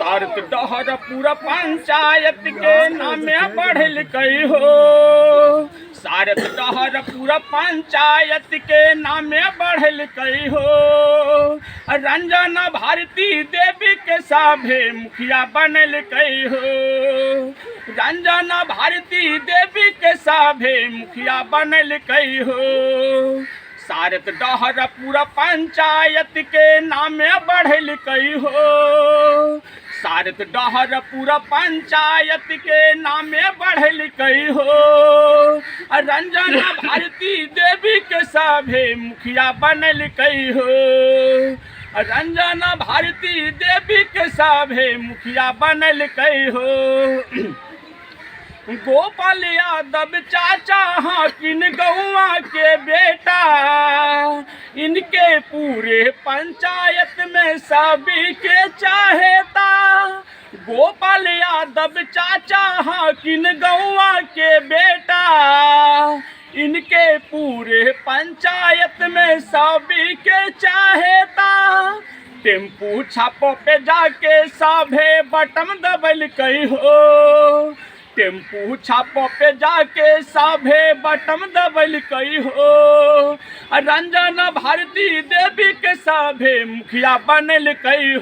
सारत डहर पूरा पंचायत के नामे बढ़ल कई हो। सारत डहर पूरा पंचायत के नामे बढ़ल कई हो। रंजन भारती देवी के साभे मुखिया बनल कई हो। रंजन भारती देवी के साभे मुखिया बनल कई हो। सारत डहर पूरा पंचायत के नामे बढ़ल कई हो। सारत डहर पूरा पंचायत के नामे बढ़ल कई हो। रंजन भारती देवी के साभे मुखिया बनल कई हो। रंजन भारती देवी के साभे मुखिया बनल कई हो। गोपाल यादव चाचा हाकिन गौवा के बेटा, इनके पूरे पंचायत में सभी के चाहेता। गोपाल यादव चाचा हाकिन गौवा के बेटा, इनके पूरे पंचायत में सभी के चाहेता। टेम्पू छापो पे जाके साभे बटम दबल कई हो। टेम्पू छापो पे जाके साभे बटम दबल कई हो। रंजन भारती देवी के साभे मुखिया बनल कई हो।